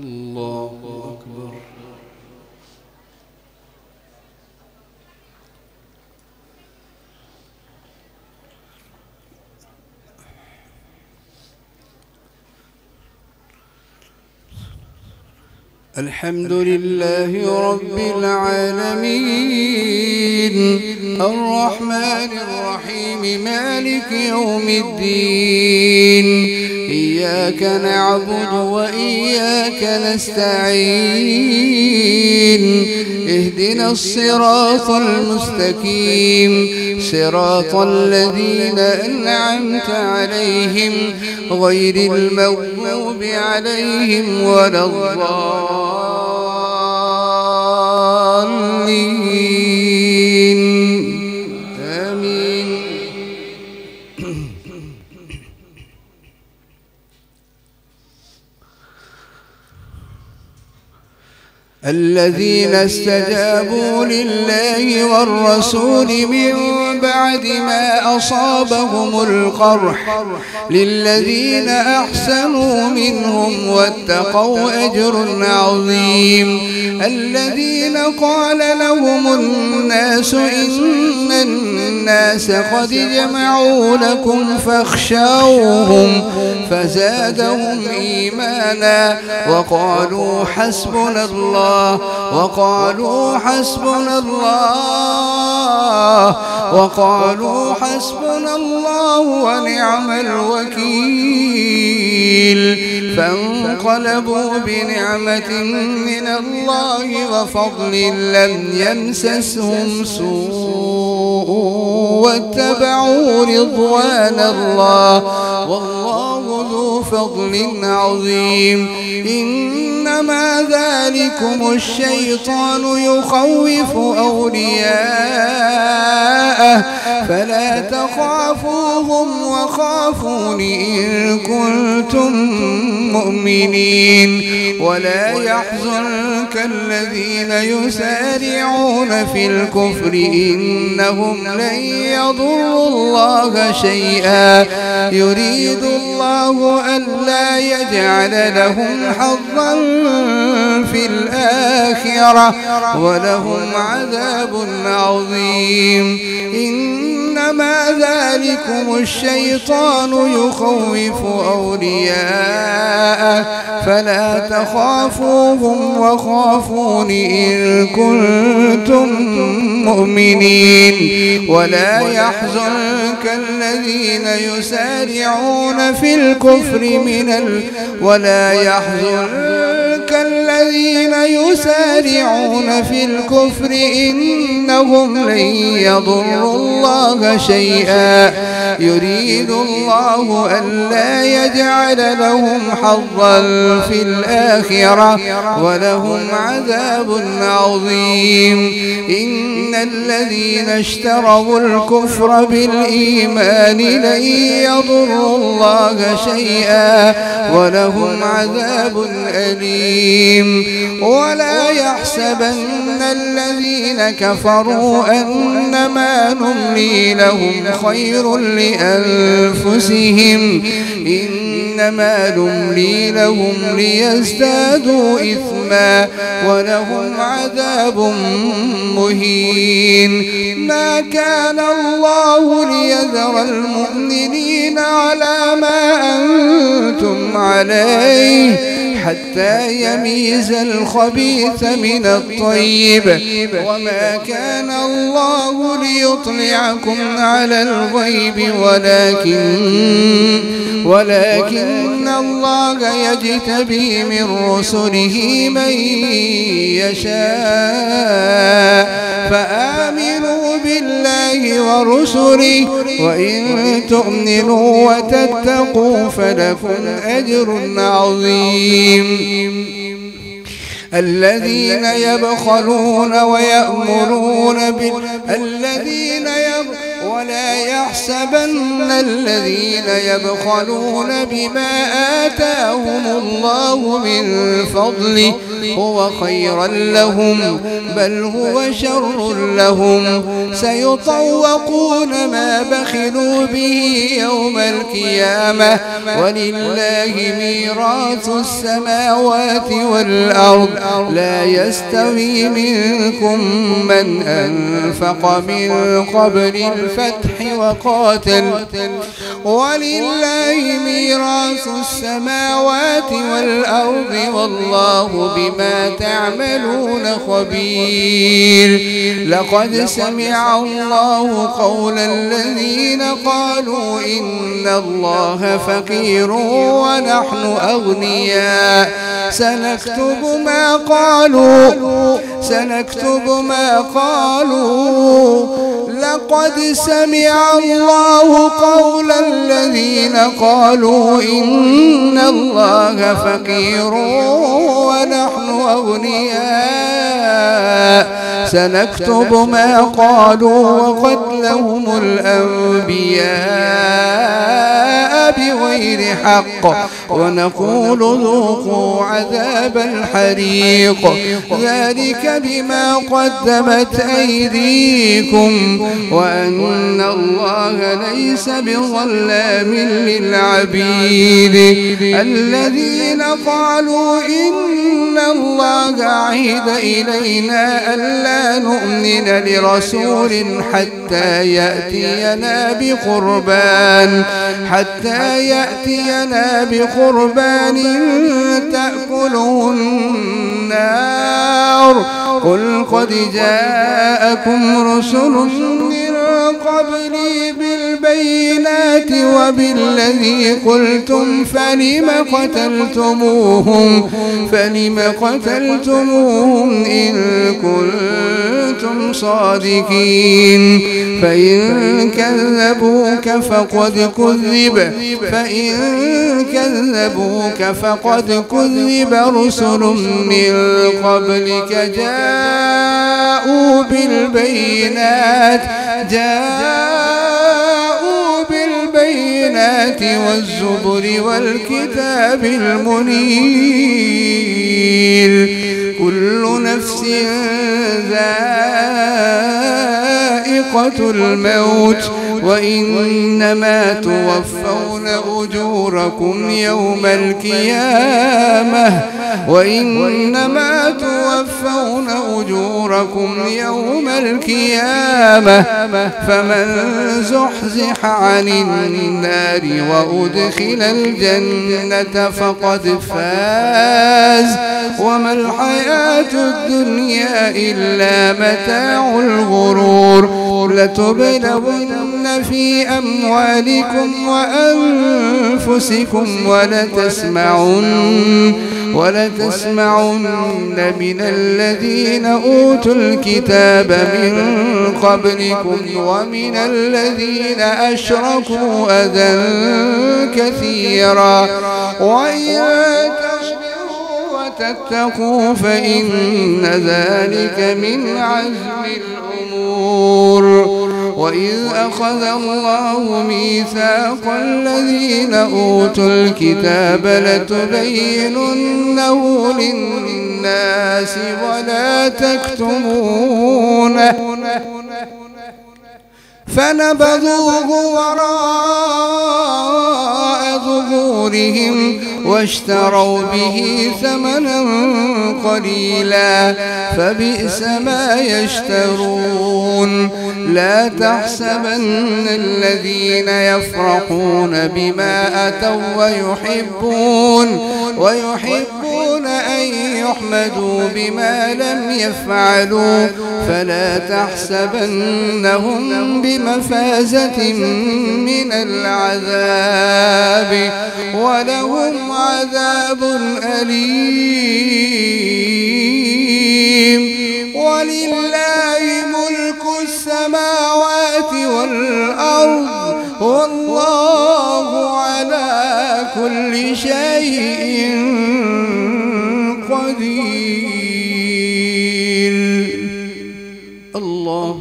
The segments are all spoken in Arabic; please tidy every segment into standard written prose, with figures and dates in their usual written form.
الله أكبر. الحمد لله رب العالمين الرحمن الرحيم مالك يوم الدين إياك نعبد وإياك نستعين اهدنا الصراط المستقيم صراط الذين أنعمت عليهم غير المغضوب عليهم ولا الضالين آمين. الذين استجابوا لله والرسول من بعد ما أصابهم القرح للذين أحسنوا منهم واتقوا أجر عظيم. الذين قال لهم الناس إن الناس قد جمعوا لكم فاخشوهم فزادهم إيمانا وقالوا حسبنا الله حسبنا الله ونعم الوكيل. فانقلبوا بنعمة من الله وفضل لم يمسسهم سوء واتبعوا رضوان الله والله ذو فضل عظيم. إنما ذلكم الشيطان يخوف أولياءه فلا تخافوهم وخافون إن كنتم مؤمنين. ولا يحزنك الذين يسارعون في الكفر إنهم لن يضروا الله شيئا يريد الله ألا يجعل لهم حظا في الآخرة ولهم عذاب عظيم. إنما ذلكم الشيطان يخوف أولياءه فلا تخافوهم وخافون إن كنتم مؤمنين. ولا يحزنك الذين يسارعون في الكفر إنهم لن يضروا الله شيئا يريد الله ألا يجعل لهم حظا في الآخرة ولهم عذاب عظيم. إن الذين اشتروا الكفر بالإيمان لن يضروا الله شيئا ولهم عذاب أليم. ولا يحسبن الذين كفروا أنما نملي لهم خير لأنفسهم إنما نملي لهم ليزدادوا إثما ولهم عذاب مهين. ما كان الله ليذر المؤمنين على ما أنتم عليه حتى يميز الخبيث من الطيب وما كان الله ليطلعكم على الغيب ولكن الله يجتبي من رسله من يشاء فآمنوا بالله ورسله وإن تؤمنوا وتتقوا فلكم أجر عظيم. الذين يبخلون ويأمرون ولا يحسبن الذين يبخلون بما آتاهم الله من فضله هو خيرا لهم بل هو شر لهم سيطوقون ما بخلوا به يوم القيامة ولله ميراث السماوات والأرض لا يستوي منكم من أنفق من قبل الفتح وقاتل ولله ميراث السماوات والأرض والله بما تعملون خبير لقد سمع الله قول الذين قالوا إن الله فقير ونحن أغنياء سنكتب ما قالوا لقد سمع الله قول الذين قالوا إن الله فقير ونحن أغنياء سنكتب ما قالوا وقتلهم الأنبياء بغير حق ونقول ذوقوا عذاب الحريق ذلك بما قدمت أيديكم وأن الله ليس بظلام للعبيد الذين قالوا إن الله عهد إلينا ألا نؤمن لرسول حتى يأتينا بقربان تأكله النار قل قد جاءكم رسل من قبلي بالبينات وبالذي قلتم فلم قتلتموهم إن كنتم صادقين فإن كذبوك فقد كذب رسل من قبلك جاءوا بالبينات والزبر والكتاب المنير كل نفس ذائقة الموت وإنما توفون أجوركم يوم القيامة فمن زحزح عن النار وأدخل الجنة فقد فاز وما الحياة الدنيا إلا متاع الغرور لتبلغن في أموالكم وأنفسكم ولتسمعن من الذين أوتوا الكتاب من قبلكم ومن الذين أشركوا أذى كثيرا وإن تصبروا وتتقوا فإن ذلك من عزم الأمور وإذ أخذ الله ميثاق الذين أوتوا الكتاب لتبيننه للناس ولا تكتمونه فنبذوه وراء ظهورهم واشتروا به ثمنا قليلا فبئس ما يشترون لا تحسبن الذين يفرحون بما أتوا ويحبون أن يحمدوا بما لم يفعلوا فلا تحسبنهم بمفازة من العذاب ولهم عذاب أليم ولله ملك السماوات والأرض والله على كل شيء قدير. الله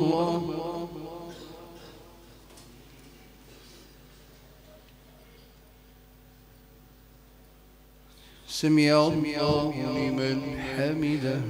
سمع الله لمن حمده.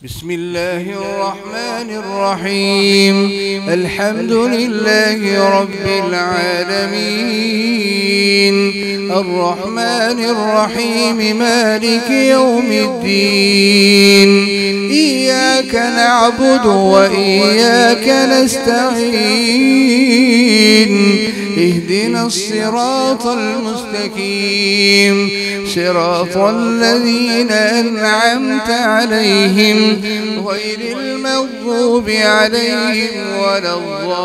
بسم الله الرحمن الرحيم. الحمد لله رب العالمين، الرحمن الرحيم، مالك يوم الدين. إياك نعبد وإياك نستعين، اهدنا الصراط المستقيم، صراط الذين أنعمت عليهم غير المغضوب عليهم ولا الضالين.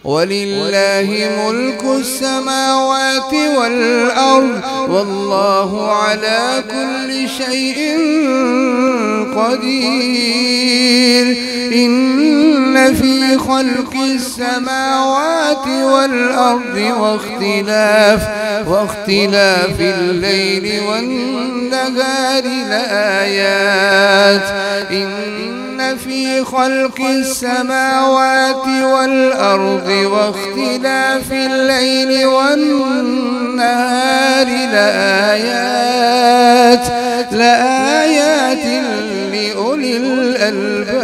ولله ملك السماوات والأرض، والله على كل شيء قدير. إن في خلق السماوات والأرض واختلاف الليل والنهار لآيات. إن في خلق السماوات والأرض واختلاف الليل والنهار لآيات لأولي الألباب،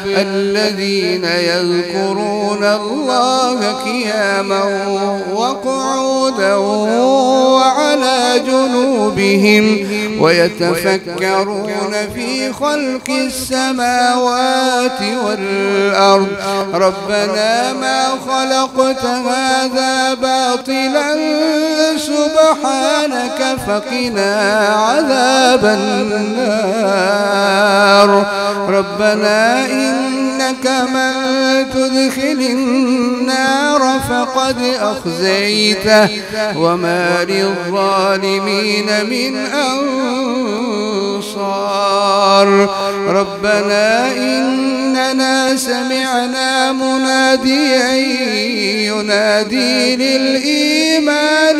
الذين يذكرون الله قياما وقعودا وعلى جنوبهم ويتفكرون في خلق السماوات والأرض. ربنا ما خلقت هذا باطلا سبحانك فقنا عذاب النار. ربنا إنك من تدخل النار فقد أخزيته وما للظالمين من أنصار. ربنا إننا سمعنا مناديا ينادي للإيمان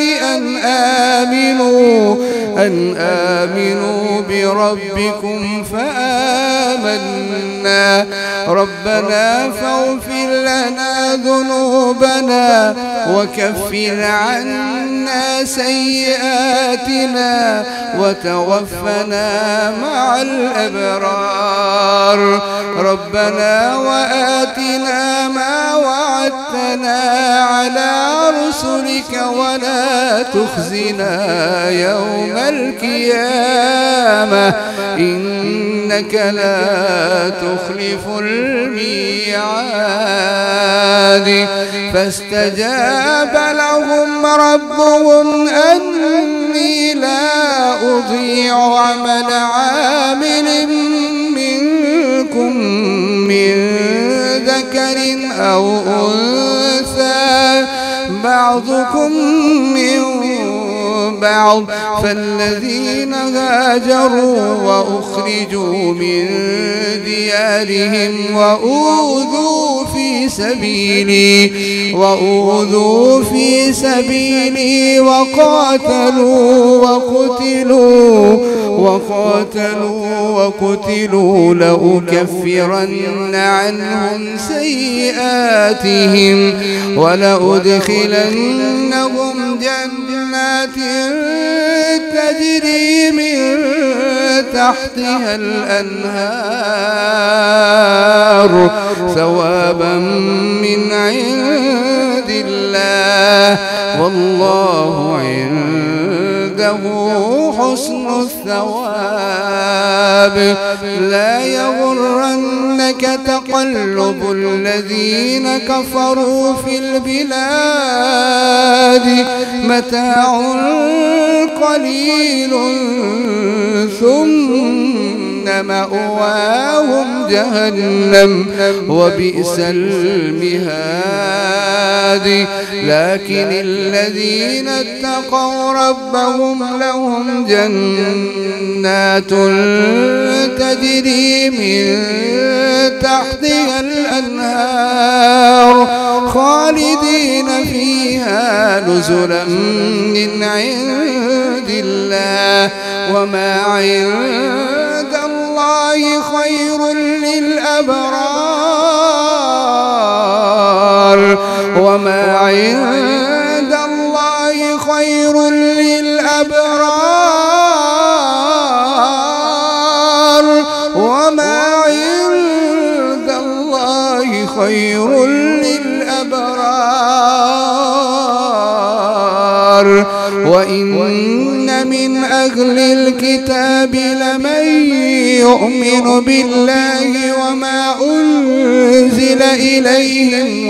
أن آمنوا بربكم فآمنا. ربنا فاغفر لنا ذنوبنا وكفر عنا سيئاتنا وتوفنا مع الأبرار. ربنا وآتنا ما وعدتنا على رسلك ولا تخزنا يوم القيامة إنك لا تخلف الميعاد. فاستجاب لهم ربهم أني لا أضيع عمل عامل منكم من ذكر أو أنثى بعضكم من بعض. فالذين هاجروا وأخرجوا من ديارهم وأوذوا في سبيلي وقتلوا لأكفرن عنهم سيئاتهم ولأدخلنهم جنات تجري من تحتها الأنهار ثوابا من عند الله والله عنده حسن الثواب. لا يغرنك يغرنك تقلب الذين كفروا في البلاد متاع قليل ثم مأواهم جهنم وبئس المهاد لكن الذين اتقوا ربهم لهم جنات تجري من تحتها الأنهار خالدين فيها نزلا من عند الله وما عند الله خير للأبرار وما عند الله خير للأبرار وما عند الله خير للأبرار وإن من أهل الكتاب لمن يؤمن بالله وما أنزل إليهم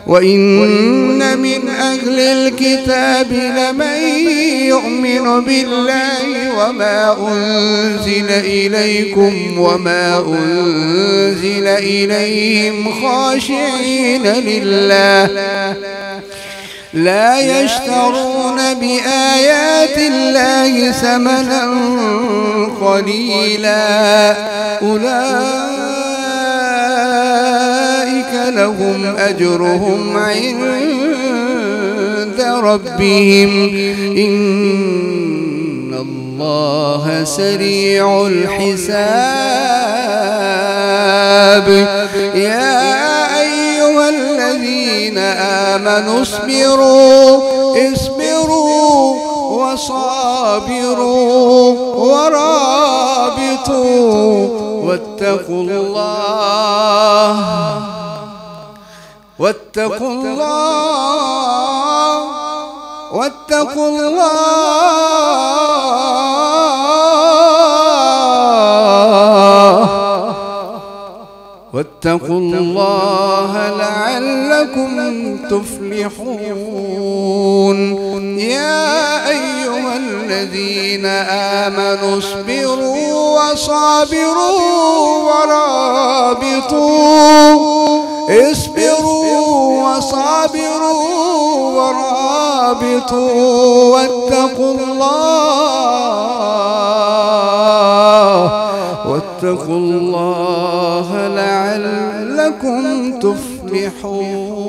وإن من أهل الكتاب لمن يؤمن بالله وما أنزل إليكم وما أنزل إليهم خاشعين لله لا يشترون بآيات الله ثمنا قليلا أولئك لهم أجرهم عند ربهم إن الله سريع الحساب يا أيها الذين آمنوا اصبروا وصابروا ورابطوا واتقوا الله لعلكم تفلحون يا أيها الذين آمنوا اصبروا وصابروا ورابطوا واتقوا الله لعلكم تفلحون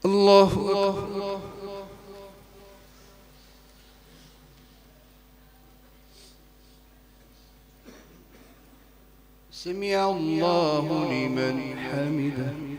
الله أكبر سمع الله لمن حمده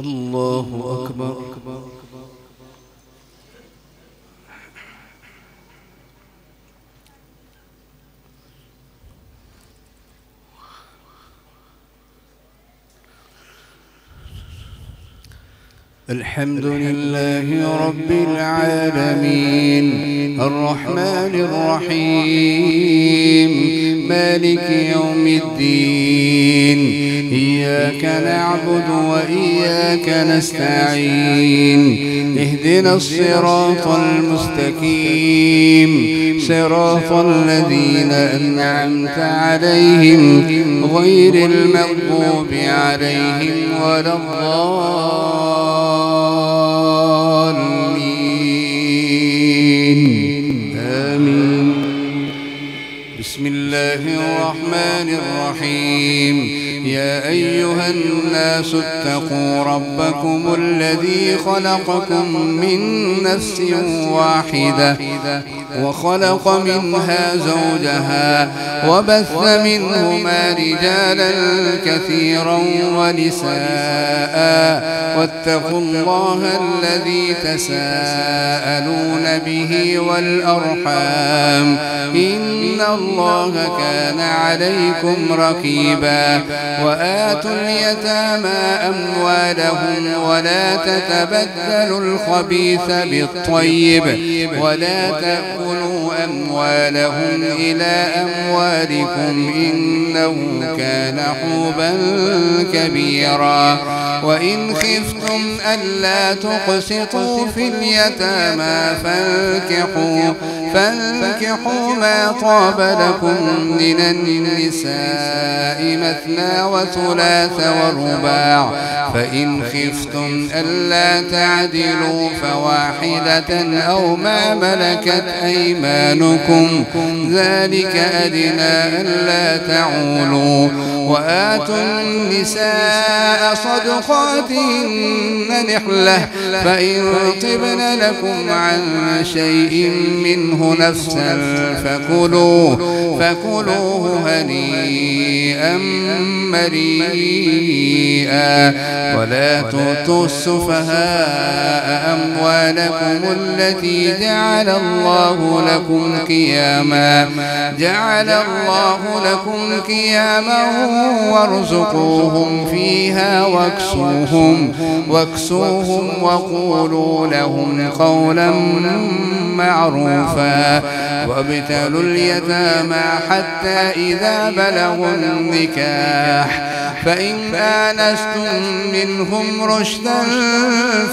الله أكبر. الحمد لله رب العالمين الرحمن الرحيم مالك يوم الدين إياك نعبد وإياك نستعين اهدنا الصراط المستقيم صراط الذين أنعمت عليهم غير المغضوب عليهم ولا الضالين آمين. بسم الله الرحمن الرحيم. يا أيها الناس اتقوا ربكم الذي خلقكم من نفس واحدة وخلق منها زوجها وبث منهما رجالا كثيرا ونساء واتقوا الله الذي تساءلون به والأرحام إن الله كان عليكم رقيبا. وآتوا اليتامى أموالهم ولا تتبدلوا الخبيث بالطيب ولا تأكلوا أموالهم إلى أموالكم إنه كان حوبا كبيرا. وإن خفتم ألا تقسطوا في اليتامى فانكحوا ما طاب لكم من النساء مثنى وثلاث ورباع. فإن خفتم ألا تعدلوا فواحدة أو ما ملكت أيمانكم ذلك أدنى ألا تعولوا. وآتوا النساء صدقاتهن نحلة فإن طبن لكم عن شيء منه نفسا فكلوه هنيئا مريئا. ولا تؤتوا السفهاء أموالكم التي جعل الله لكم قياما وارزقوهم فيها واكسوهم وقولوا لهم قولا معروفا. وابتلوا اليتامى حتى إذا بلغوا النكاح فإن آنستم منهم رشدا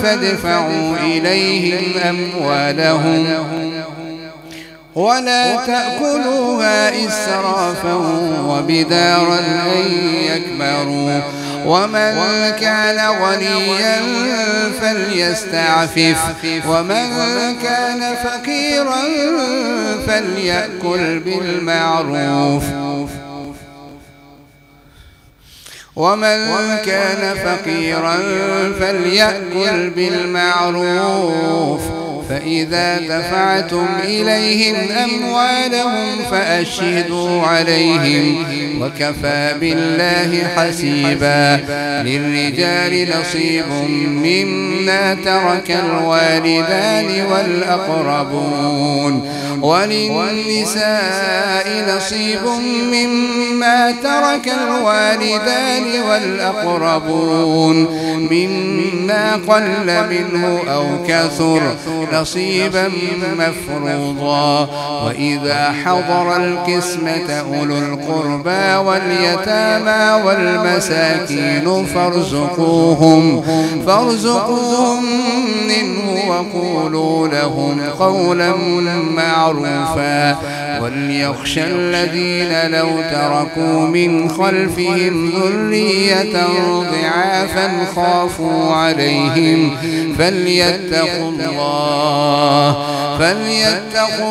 فادفعوا إليهم أموالهم ولا تأكلوها إسرافا وبدارا أن يكبروا. ومن كان غنيا فليستعفف ومن كان فقيرا فليأكل بالمعروف. فإذا دفعتم إليهم أموالهم فأشهدوا عليهم وكفى بالله حسيبا. للرجال نصيب مما ترك الوالدان والأقربون وللنساء نصيب مما ترك الوالدان والأقربون مما قل منه أو كثر نصيبا مفروضا. وإذا حضر القسمة أولو القربى واليتامى والمساكين فارزقوهم منه وقولوا لهم قولا معروفا. وليخشى الذين لو تركوا من خلفهم ذرية ضعافا خافوا عليهم فليتقوا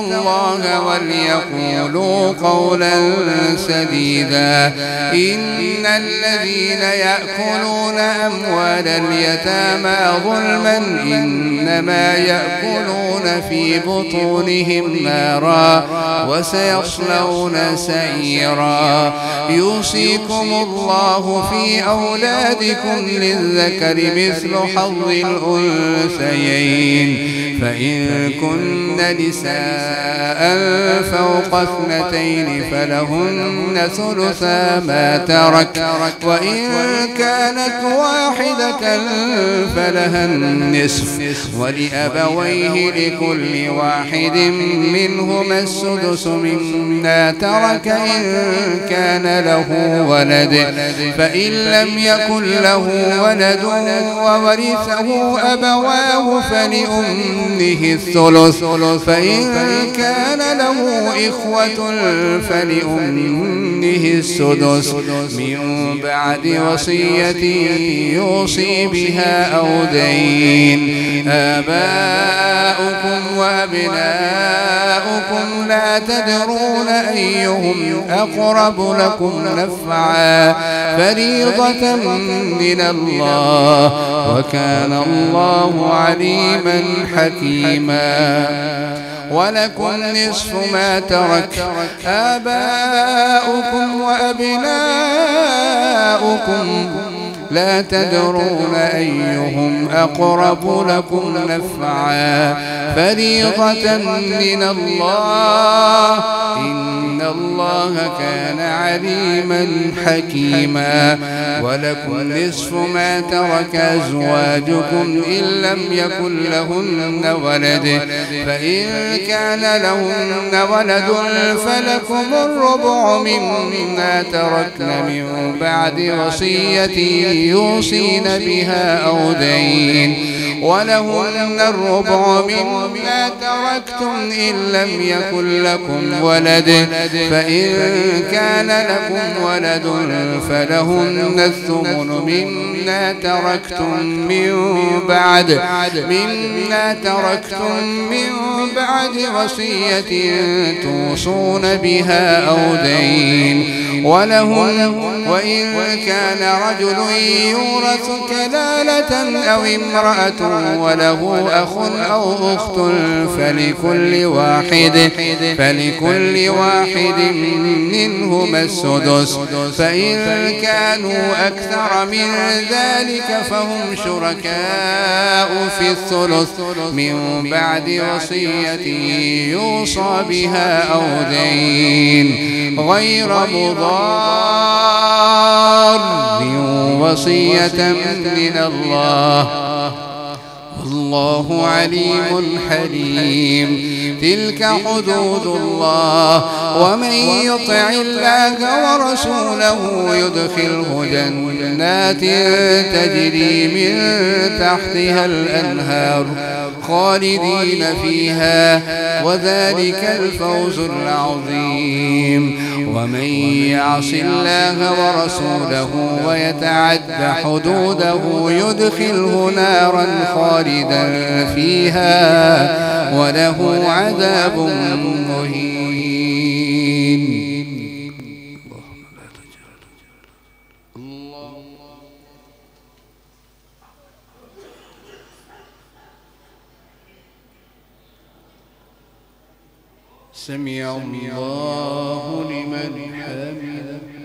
الله وليقولوا قولا سديدا. إن الذين يأكلون أموال اليتامى ظلما إنما يأكلون في بطونهم نارا وسيصلون سعيرا. يوصيكم الله في أولادكم للذكر مثل حظ الأنثيين فإن كن نساء فوق 2 فلهن ثلثا ما ترك وإن كانت واحدة فلها النصف ولأبويه لكل واحد منهما السدس مما ترك إن كان له ولد فإن لم يكن له ولد وورثه أبواه فلأمه الثلث فإن كان له إخوة فلأمه السدس من بعد وصية يوصي بها أو دين آباؤكم وأبناؤكم لا تدرون أيهم أقرب لكم نفعا فريضة من الله وكان الله عليما حكيما ولكم نصف ما ترك آباؤكم وأبناؤكم لا تدرون أيهم أقرب لكم نفعا فريضة من الله إن الله كان عليما حكيما ولكم نصف ما ترك أزواجكم إن لم يكن لهن ولد فإن كان لهن ولد فلكم الربع مما تركن من بعد وصية يوصين بها أو دين ولهن الربع مما تركتم إن لم يكن لكم ولد فإن كان لكم ولد فلهن الثمن مما تركتم من بعد وصية توصون بها أو دين وإن كان رجل يورث كلالة أو امرأة وله أخ أو أخت فلكل واحد منهما السدس فإن كانوا أكثر من ذلك فهم شركاء في الثلث من بعد وصية يوصى بها أو دين غير مضار وصية من الله والله عليم حليم تلك حدود الله ومن يطع الله ورسوله يدخله جنات تجري من تحتها الأنهار خالدين فيها وذلك الفوز العظيم ومن يعص الله ورسوله ويتعد حدوده يدخله نارا خالدا فيها وله عذاب مهين سمع الله لمن حمده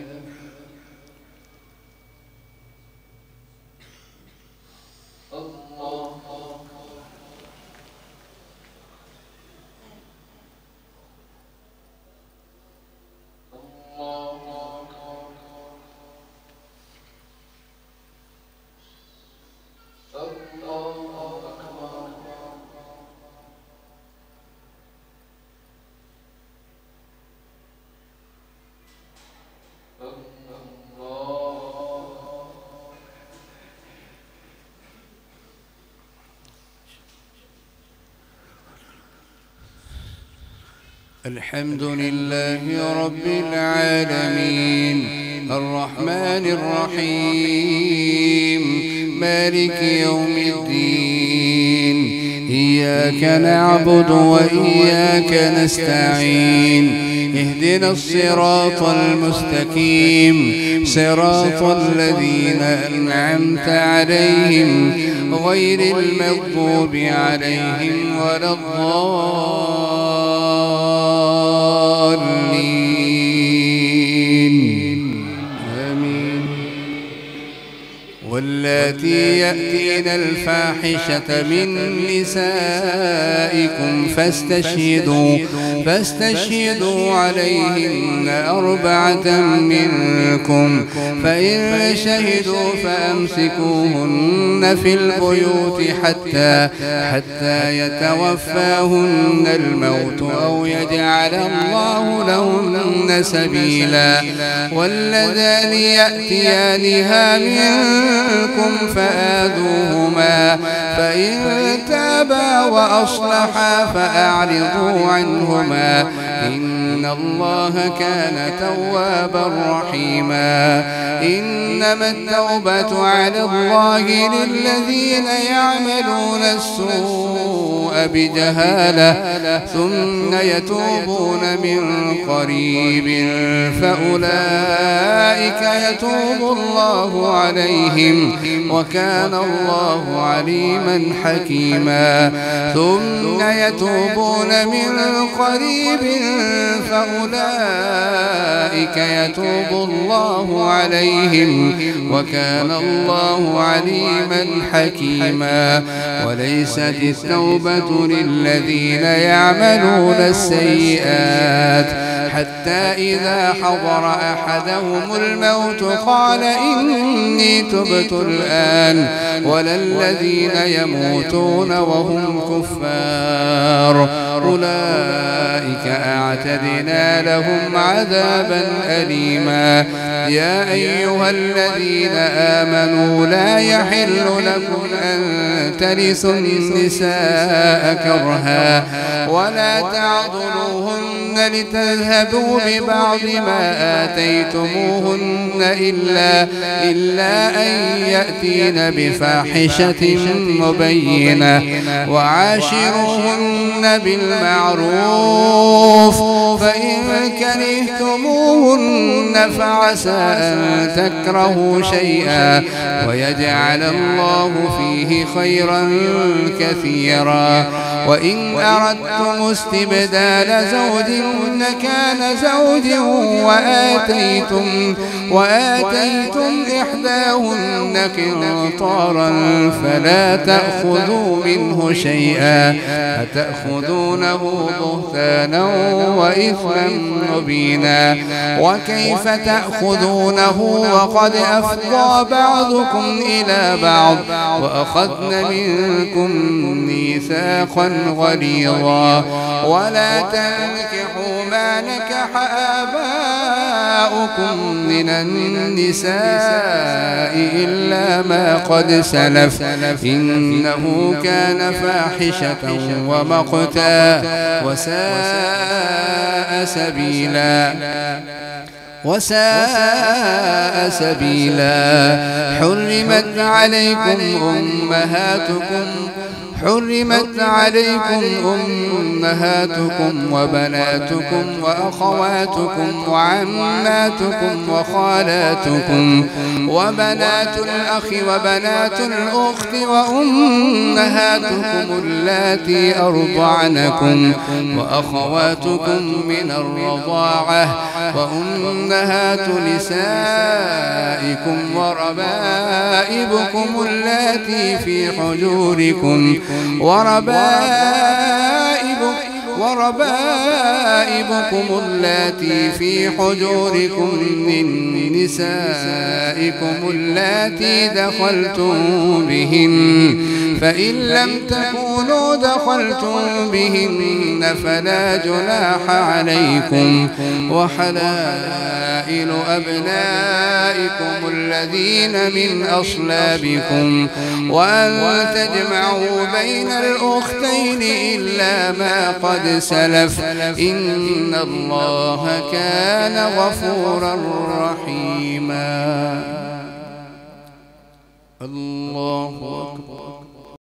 الحمد لله رب العالمين الرحمن الرحيم مالك يوم الدين إياك نعبد وإياك نستعين اهدنا الصراط المستقيم صراط الذين أنعمت عليهم غير المغضوب عليهم ولا الضالين آمين واللاتي يأتين الفاحشة من نسائكم فاستشهدوا عليهن 4 منكم، فإن شهدوا فأمسكوهن في البيوت حتى يتوفاهن الموت أو يجعل الله لهن سبيلا. واللذان يأتيانها منكم فآذوهما، فإن تابا وأصلحا فأعرضوا عنهما، إن الله كان توابا رحيما. إنما التوبة على الله للذين يعملون السوء بجهالة ثم يتوبون من قريب فأولئك يتوب الله عليهم، وكان الله عليما حكيما. ثم يتوبون من قريب فأولئك يتوب الله عليهم، وكان الله عليما حكيما. وليست التوبة للذين يعملون السيئات حتى إذا حضر أحدهم الموت قال إني تبت الآن، ولا الذين يموتون وهم كفار أولئك أعتدنا لهم عذابا أليما. يا أيها الذين آمنوا لا يحل لكم أن ترثوا النساء كرها ولا تعضلوهن لتذهبوا ببعض ما آتيتموهن إلا أن يأتين بفاحشة مبينة. وعاشروهن بالمعروف، فإن كرهتموهن فعسى أن تكرهوا شيئا ويجعل الله فيه خيرا كثيرا. وإن أردتم استبدال زوج مكان زوج وآتيتم إحداهن قنطارا فلا تأخذوا منه شيئا أتأخذونه بهتانا وإثما مبينا. وكيف تأخذونه وقد أفضى بعضكم إلى بعض وأخذن منكم ميثاقا غليظا. ولا تنكحوا ما نكح آباؤكم من النساء إلا ما قد سلف إنه كان فاحشة ومقتا وساء سبيلا. حرمت عليكم أمهاتكم وبناتكم وأخواتكم وعماتكم وخالاتكم وبنات الأخ وبنات الأخت وأمهاتكم اللاتي أرضعنكم وأخواتكم من الرضاعة وأمهات نسائكم وربائبكم اللاتي في حجوركم وربائبكم اللاتي في حجوركم من نسائكم اللاتي دخلتم بهن، فإن لم تكونوا دخلتم بهن فلا جناح عليكم. وحلائل أبنائكم الذين من أصلابكم وأن تجمعوا بين الأختين إلا ما قد سلف إن الله كان غفورا رحيما. الله أكبر.